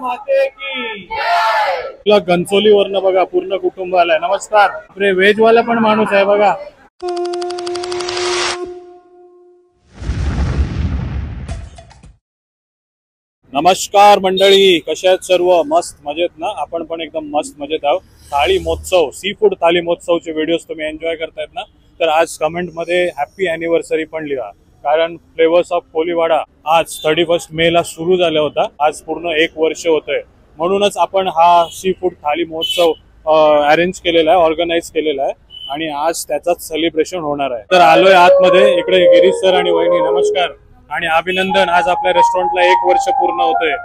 माते की तुला घनसोली वरनं बघा पूर्ण कुटुंब आलाय. नमस्कार. अरे व्हेज वाला पण माणूस आहे बघा. नमस्कार मंडळी, कशा आहेत सर्व? मस्त मजेत ना? आपण पण एकदम मस्त मजेत आहोत. थाळी महोत्सव, सी फूड थाळी महोत्सवचे व्हिडिओज तुम्ही एन्जॉय करतायत ना? तर आज कमेंट मध्ये हॅपी अॅनिव्हर्सरी पण लिहा, कारण फ्लेवर्स ऑफ कोलीवाडा आज 31 मे ला सुरू झाला होता. आज पूर्ण 1 वर्ष होतंय. म्हणूनच आपण हा सी फूड थाळी महोत्सव अरेंज केलेला आहे, ऑर्गनाइज केलेला आहे आणि आज त्याचाच सेलिब्रेशन होणार आहे. तर आलोय आतमध्ये. इकडे गिरीश सर आणि वहिनी नमस्कार आणि अभिनंदन. आज आपल्या रेस्टॉरंटला 1 वर्ष पूर्ण होतंय.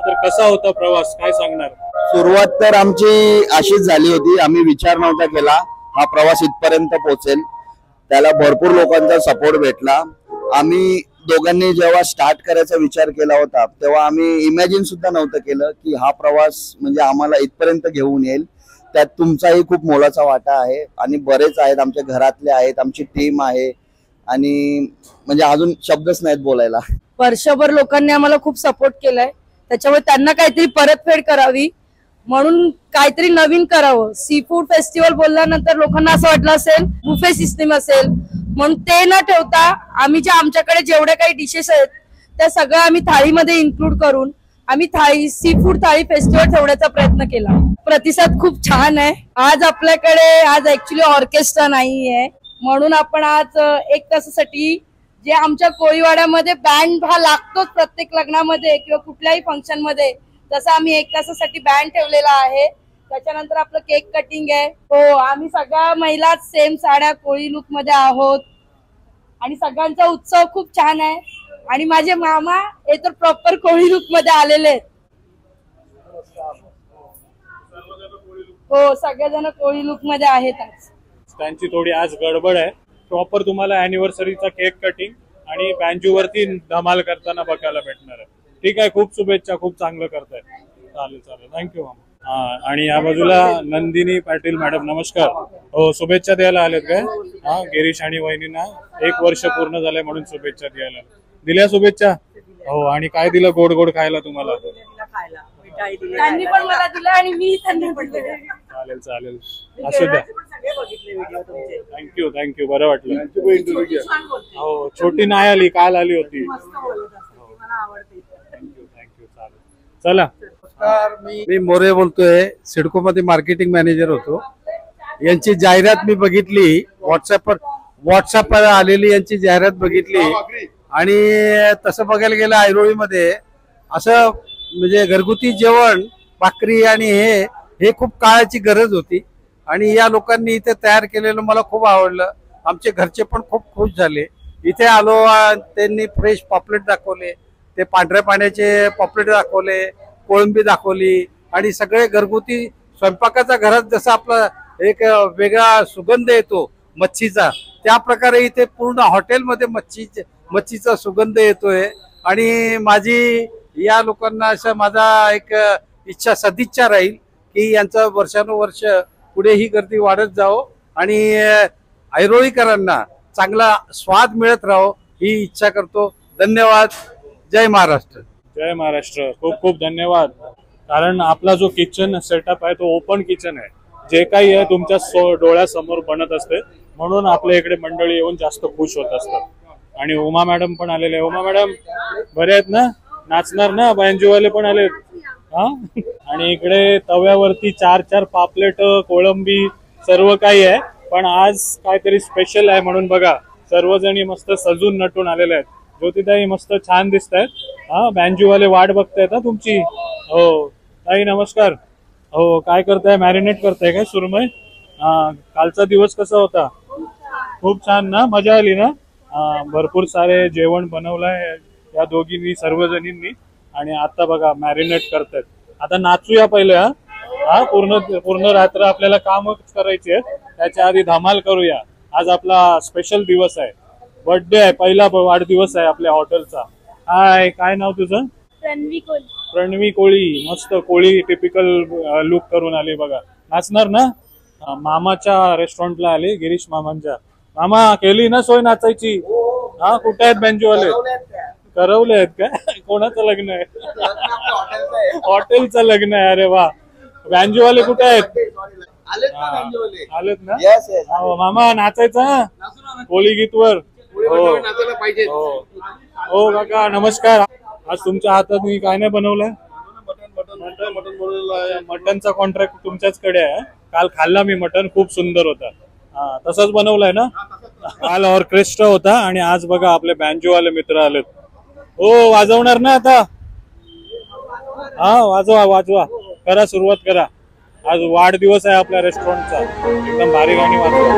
तर कसा होता प्रवास, काय सांगणार? सुरुवात तर आमची अशीच झाली होती. आम्ही विचार नव्हता केला हा प्रवास इथपर्यंत पोहोचेल. त्याला भरपूर लोकांचा सपोर्ट भेटला. आम्ही दोघांनी जेव्हा स्टार्ट करायचा विचार केला होता तेव्हा आम्ही इमॅजिन सुद्धा नव्हतं केलं की हा प्रवास म्हणजे आम्हाला इथपर्यंत घेऊन येईल. त्यात तुमचाही खूप मोलाचा वाटा आहे आणि बरेच आहेत, आमच्या घरातले आहेत, आमची टीम आहे आणि म्हणजे अजून शब्दच नाहीत बोलायला. वर्षभर लोकांनी आम्हाला खूप सपोर्ट केलाय, त्याच्यामुळे त्यांना काहीतरी परतफेड करावी म्हणून काहीतरी नवीन करावं. सी फूड फेस्टिवल बोलल्यानंतर लोकांना असं वाटलं असेल बुफे सिस्टीम असेल, म्हणून ते न ठेवता आम्ही आमच्याकडे जेवढे काही डिशेस आहेत त्या सगळ्या आम्ही थाळीमध्ये इन्क्लूड करून आम्ही सी फूड थाळी फेस्टिवल ठेवण्याचा प्रयत्न केला. प्रतिसाद खूप छान आहे. आज आपल्याकडे ऍक्च्युली ऑर्केस्ट्रा नाहीये, म्हणून आपण आज 1 तासासाठी जे आमच्या कोळीवाड्यामध्ये बँड हा लागतोच प्रत्येक लग्नामध्ये किंवा कुठल्याही फंक्शन मध्ये, तसं आम्ही 1 तासासाठी बँड ठेवलेला आहे. त्याच्यानंतर आपलं केक कटिंग आहे. हो, आम्ही सगळ्या महिला सेम साड्या कोळी लुक मध्ये आहोत आणि सगळ्यांचा उत्सव खूप छान आहे. आणि माझे मामा हे तर प्रॉपर कोळी लुक मध्ये आलेले आहेत. हो, सगळेजण कोळी लुक मध्ये आहेत. आज त्यांची थोडी आज गडबड आहे. प्रॉपर तुम्हाला अॅनिव्हर्सरीचा केक कटिंग आणि बँजू वरती धमाल करताना बघायला भेटणार आहे. ठीक आहे, खूप शुभेच्छा, खूप चांगलं करताय. चालेल, थँक्यू मामा. आणि या बाजूला नंदिनी पाटील मॅडम नमस्कार. हो, शुभेच्छा द्यायला आलेत काय? गिरीश आणि वहिनींना 1 वर्ष पूर्ण झालंय म्हणून शुभेच्छा द्यायला दिल्या. शुभेच्छा. हो, आणि काय दिलं गोड गोड खायला तुम्हाला? त्यांनी पण मला दिलं आणि मी त्यांना पण दिलं. चालेल, असू द्या. थँक्यू, बरं वाटलं. हो, छोटी नाही आली, काल आली होती. थँक्यू, चालेल. चला. मी मोरे बोलतोय, सिडको मध्ये मार्केटिंग मॅनेजर होतो. यांची जाहिरात मी बघितली, व्हॉट्सअपवर आलेली यांची जाहिरात बघितली आणि तसं बघायला गेलं ऐरोळीमध्ये असं म्हणजे घरगुती जेवण, भाकरी आणि हे खूप काळाची गरज होती आणि या लोकांनी इथे तयार केलेलं मला खूप आवडलं. आमचे घरचे पण खूप खुश झाले. इथे आलो, त्यांनी फ्रेश पॉपलेट दाखवले, ते पांढऱ्या पाण्याचे पॉपलेट दाखवले, कोळंबी दाखवली आणि सगळे घरगुती स्वयंपाकाचा घरात जसा आपला एक वेगळा सुगंध येतो मच्छीचा, त्या प्रकारे इथे पूर्ण हॉटेलमध्ये मच्छीचा सुगंध येतोय. आणि माझी या लोकांना असं माझा एक सदिच्छा राहील की यांचं वर्षानुवर्ष पुढे ही गर्दी वाढत जावो आणि ऐरोळीकरांना चांगला स्वाद मिळत राहो ही इच्छा करतो. धन्यवाद. जय महाराष्ट्र. जय महाराष्ट्र. खूप खूप धन्यवाद. कारण आपला जो किचन सेटअप आहे तो ओपन किचन आहे. जे काही आहे तुमच्या डोळ्यासमोर बनत असते, म्हणून आपल्या इकडे मंडळी येऊन जास्त खुश होत असतात. आणि उमा मॅडम पण आलेले. उमा मॅडम बरे आहेत ना? नाचणार ना? बँजूवाले पण आलेत. आणि इकडे तव्यावरती 4 पापलेट, कोळंबी सर्व काही आहे. पण आज काहीतरी स्पेशल आहे म्हणून बघा सर्वजणी मस्त सजून नटून आलेले आहेत. ज्योतिताई मस्त छान दिसत आहेत. बँजूवाले वाट बघतायत तुमची. हो ताई नमस्कार. हो, काय करताय? मॅरिनेट करताय काय सुरमई? कालचा दिवस कसा होता? खूप छान ना? मजा आली ना? भरपूर सारे जेवण बनवलंय या दोघींनी सर्वजणींनी आणि आता बघा मॅरिनेट करतायत. आता नाचूया पहिले. पूर्ण रात्र आपल्याला काम करायची आहे, त्याच्या आधी धमाल करूया. आज आपला स्पेशल दिवस आहे, बर्थडे आहे, पहिला वाढदिवस आहे आपल्या हॉटेलचा. हाय, काय नाव तुझं? प्रणवी कोळी. मस्त कोळी टिपिकल लुक करून आली बघा. नाचणार ना? मामाच्या रेस्टॉरंटला आली, गिरीश मामांच्या. मामा केली ना सोय नाचायची? कुठे आहेत बँजूवाले? करवले आहेत का? कोणाचं लग्न आहे? हॉटेलचं लग्न आहे. अरे वा. बँजोवाले कुठे आहेत? आलेत ना. हो, मामा नाचायचं ना होळी गीतवर. हो काका नमस्कार. आज तुमच्या हातात काय नाही बनवलंय? मटनचा कॉन्ट्रॅक्ट तुमच्याचकडे आहे. काल खाल्ला मी मटन, खूप सुंदर होता. हा तसंच बनवलंय ना. काल ऑर्केस्ट्रा होता आणि आज बघा आपले बँजोवाले मित्र आलेत. हो वाजवणार ना आता? हा वाजवा वाजवा, करा सुरुवात करा. आज वाढदिवस आहे आपल्या रेस्टॉरंटचा. एकदम भारी गाणी वाजवा.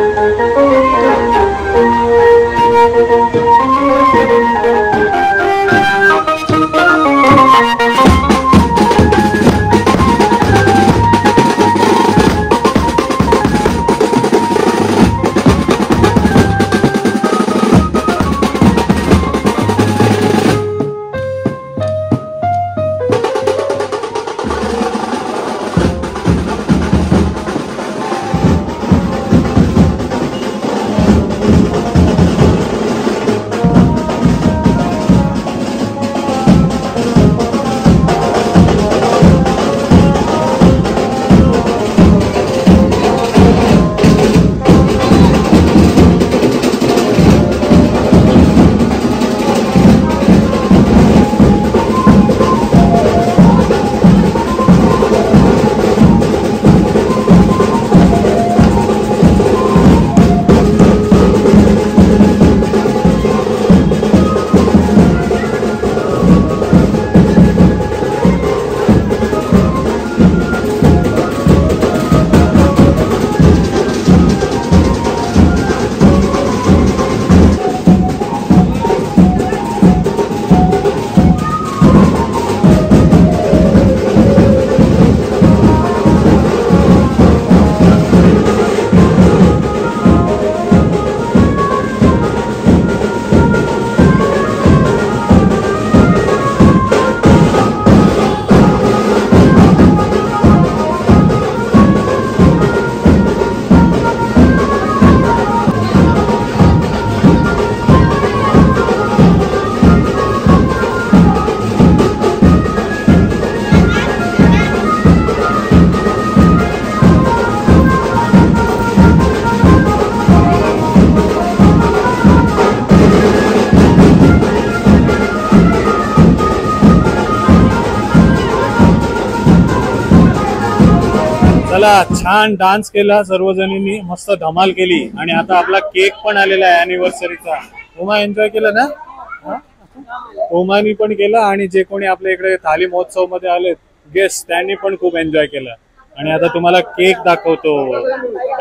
चला छान डान्स केला सर्वजणींनी, मस्त धमाल केली. आणि आता आपला केक पण आलेला आहे अॅनिव्हर्सरीचा. उमा एन्जॉय केलं ना? उमानी पण केलं आणि जे कोणी आपल्या इकडे थाली महोत्सव मध्ये आले गेस्ट त्यांनी पण खूप एन्जॉय केलं. आणि आता तुम्हाला केक दाखवतो.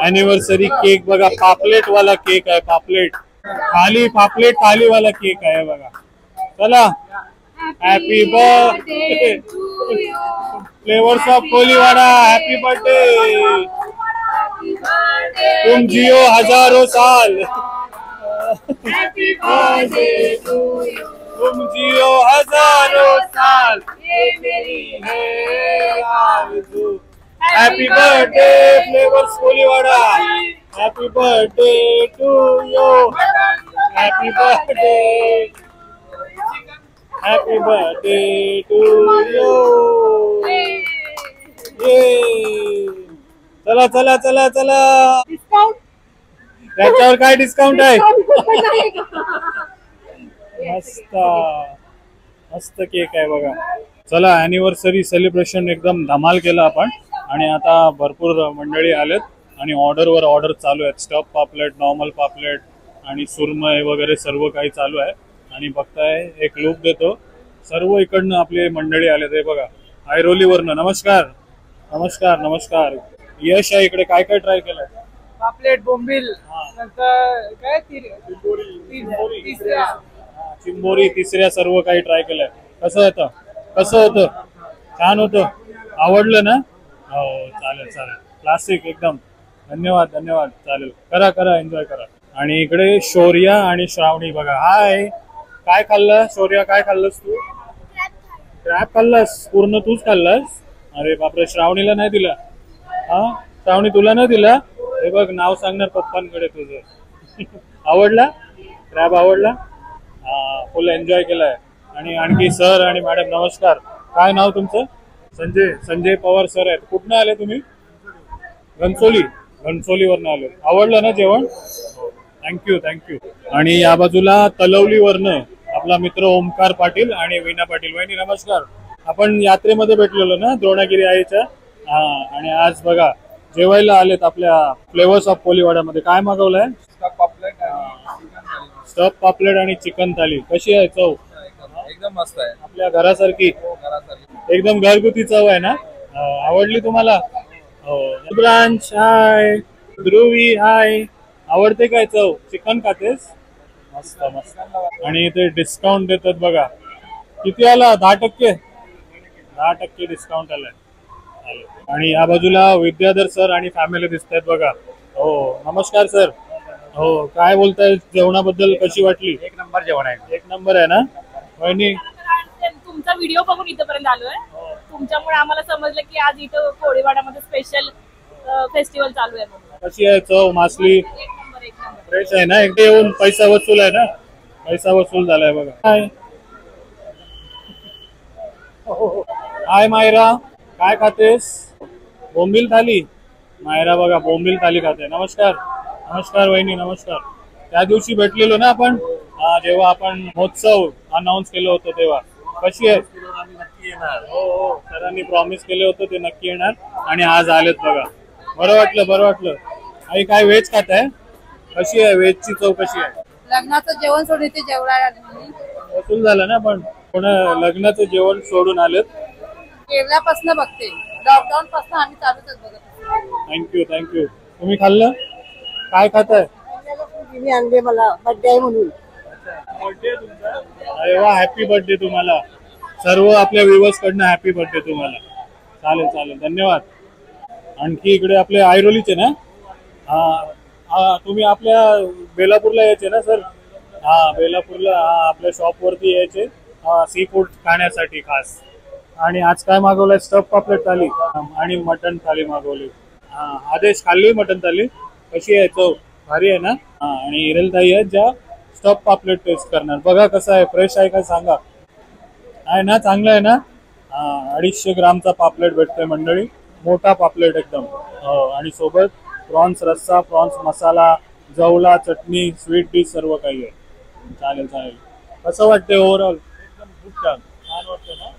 अॅनिव्हर्सरी केक बघा, पापलेट वाला केक आहे. पापलेट थाली वाला केक आहे बघा. चला happy birthday flavours of Koliwada. Happy birthday, तुम जियो हजारों साल. हैप्पी बर्थडे टू यू, तुम जियो हजारों साल. ये मेरी है आरज़ू. Happy birthday flavours Koliwada. Happy birthday to you. Happy birthday, happy birthday to you. चला चला चला चला. त्याच्यावर काय डिस्काउंट आहे? मस्त मस्त केक आहे बघा. चला अॅनिव्हर्सरी सेलिब्रेशन एकदम धमाल केलं आपण. आणि आता भरपूर मंडळी आलेत आणि ऑर्डरवर ऑर्डर चालू आहेत. स्टफ पापलेट, नॉर्मल पापलेट आणि सुरमई वगैरे सर्व काही चालू आहे. आणि बघताय एक लुक देतो. सर्व इकडनं आपली मंडळी आलेत. हे बघा ऐरोलीवरनं. नमस्कार नमस्कार नमस्कार. यश आहे इकडे. काय काय ट्राय केलंय? पापलेट, बोंबील, नंतर काय चिंबोरी, तिसऱ्या सर्व काही ट्राय केलंय. कसं होतं? छान होतं. आवडलं ना? हो चालेल चालेल. क्लासिक एकदम. धन्यवाद धन्यवाद. चालेल, करा एन्जॉय करा. आणि इकडे शौर्या आणि श्रावणी बघा. हाय, काय खाल्लं शौर्या? काय खाल्लंस तू? क्रॅब खाल्लास? पूर्ण तूच खाल्लास? अरे बापरे, श्रावणीला नाही दिला? हा श्रावणी तुला नाही दिला? हे बघ नाव सांगणार पप्पांकडे तुझं. आवडला क्रॅब? आवडला? हा, फुल एन्जॉय केलाय. आणि आणखी सर आणि मॅडम नमस्कार. काय नाव तुमचं? संजय पवार सर आहेत. कुठनं आले तुम्ही? घनसोलीवरनं आले. आवडलं ना जेवण? थँक्यू. आणि या बाजूला तलवलीवरनं आपला मित्र ओमकार पाटील आणि वीणा पाटील. वहिनी नमस्कार. आपण यात्रेमध्ये भेटलेलो ना द्रोणागिरी आईच्या. आणि आज बघा जेवायला आलेत आपल्या फ्लेवर्स ऑफ कोळीवाड्यामध्ये. काय मागवलंय? स्टफ पापलेट आणि चिकन थाली. कशी आहे चव? एकदम मस्त आहे. आपल्या घरासारखी एकदम घरगुती चव आहे ना? आवडली तुम्हाला? ब्रांच हाय, ध्रुवी हाय. आवडते काय चव? चिकन खातेस? मस्त. आणि ते डिस्काउंट देतात बघा. किती आला? 10% डिस्काउंट आलाय. आणि या बाजूला विद्याधर सर आणि फॅमिली दिसत आहेत बघा. हो नमस्कार सर. हो काय बोलताय जेवणाबद्दल? कशी वाटली? एक नंबर जेवण आहे. एक नंबर आहे ना वहिनी? तुमचा व्हिडिओ बघून इथपर्यंत आलोय. तुमच्यामुळे आम्हाला समजलं की आज इथं कोळीवाड्यामध्ये स्पेशल फेस्टिवल चालू आहे. कशी आहे चव? मासली एक नंबर. फ्रेश आहे ना? एकदा येऊन पैसा वसूल आहे ना? पैसा वसूल झालाय बघा. हाय मायरा, काय खातेस? बोंबील थाली. मायरा बघा बोंबील थाली खाते. नमस्कार वहिनी. नमस्कार. त्या दिवशी भेटलेलो ना आपण, जेव्हा आपण महोत्सव अनाऊन्स केलं होतं तेव्हा. कशी आहे? नक्की येणार. हो सरांनी प्रॉमिस केले होते ते नक्की येणार आणि आज आलेत बघा. बरं वाटलं. आई काय व्हेज खाताय? कशी आहे व्हेजची चव? कशी आहे? लग्नाचं जेवण सोडून इथे जेवढा वसूल झालं ना? पण कोणा लग्नाचं जेवण सोडून आलेत? केरलापासून बघते, लॉकडाऊन पासून आम्ही चालूच बघत. थँक्यू. तुम्ही खाल्लं? काय खाताय? आणले मला बर्थडे आहे म्हणून. बर्थडे तुमचा? अरे वा, हॅपी बर्थडे तुम्हाला. सर्व आपल्या व्ह्युअर्स कडनं हॅपी बर्थडे तुम्हाला. चालेल धन्यवाद. आणखी इकडे आपले ऐरोलीचे ना? तुम्ही आपल्या बेलापूरला यायचे ना सर? बेलापूरला आपल्या शॉप वरती यायचे सी फूड खाण्यासाठी खास. आणि आज काय मागवलंय? स्टफ पापलेट थाली आणि मटन थाली मागवली. आदेश खाल्ली मटन थाली? कशी आहे चव? भारी आहे ना? आणि हिरेल ताई आहेत ज्या स्टफ पापलेट टेस्ट करणार. बघा कसं आहे, फ्रेश आहे का सांगा. आहे ना? चांगलं आहे ना? 250 ग्रामचा पापलेट भेटतोय मंडळी. मोठा पापलेट एकदम. आणि सोबत प्रॉन्स रस्सा, प्रॉन्स मसाला, जवला, चटणी, स्वीट डिश सर्व काही आहे. चालेल. कसं वाटतंय ओव्हरऑल? खूप छान वाटतं ना?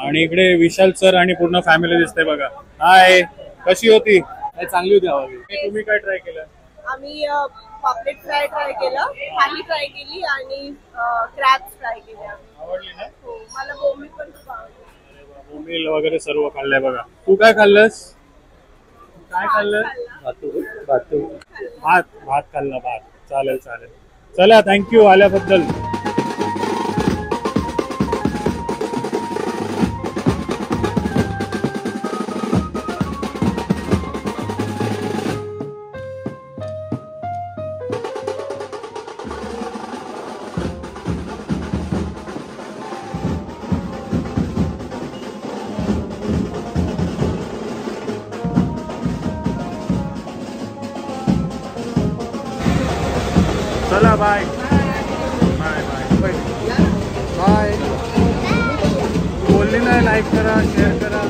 आणि इकडे विशाल सर आणि पूर्ण फॅमिली दिसते बघा. हाय, कशी होती? चांगली होती हवा. तुम्ही काय ट्राय केलं? आम्ही पापलेट फ्राय ट्राय केलं, थाली ट्राय केली आणि क्रॅब्स ट्राय केले. आवडली ना? हो, मला बोंबील पण खूप आवडली. बोंबील वगैरे सर्व खाल्लंय बघा. तू काय खाल्लंस? काय खाल्लं? भात खाल्ला. चालेल. चला थँक्यू आल्याबद्दल. चला बाय. बोलली नाही? लाईक करा, शेअर करा.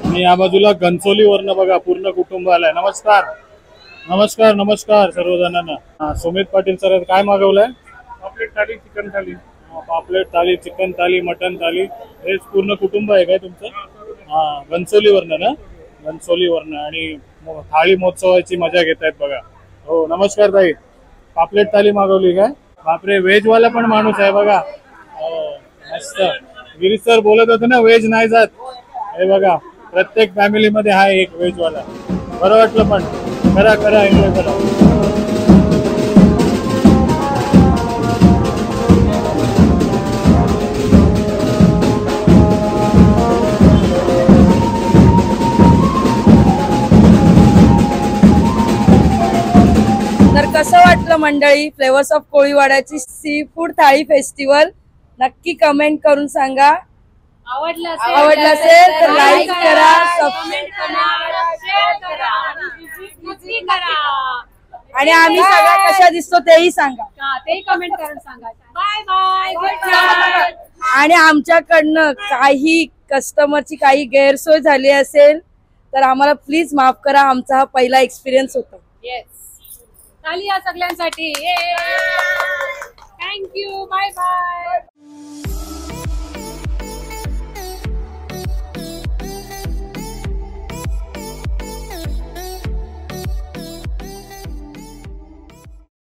आणि या बाजूला घनसोलीवरनं बघा पूर्ण कुटुंब आलाय. नमस्कार सर्वजणांना. सुमित पाटील सर काय मागवलंय? पापलेट थाली, चिकन थाली. पापलेट थाली, चिकन थाली, मटन थाली. हे पूर्ण कुटुंब आहे काय तुमचं? घनसोलीवरनं ना? घनसोलीवरनं. आणि थाळी महोत्सवाची मजा घेत आहेत बघा. हो नमस्कार ताई. पापलेट थाली मागवली काय? बापरे, व्हेज वाला पण माणूस आहे बघा. मस्त. गिरीश सर बोलत होते ना व्हेज नाही जात. हे बघा प्रत्येक फॅमिली मध्ये हा एक व्हेज वाला. बरं वाटलं पण. करा एन्जॉय करा. तर कसं वाटलं मंडळी फ्लेवर्स ऑफ कोळीवाड्याची सी फूड थाळी फेस्टिवल? नक्की कमेंट करून सांगा. आवडलं असेल तर लाईक करा, कमेंट करा, शेअर करा, आणि आम्ही सगळ्या कशा दिसतो तेही सांगा. तेही कमेंट करून सांगा. Bye bye, good night. आणि आमच्याकडनं काही कस्टमरची काही गैरसोय झाली असेल तर आम्हाला प्लीज माफ करा. आमचा हा पहिला एक्सपिरियन्स होता. येस, ताली या सगळ्यांसाठी. Thank you, bye bye.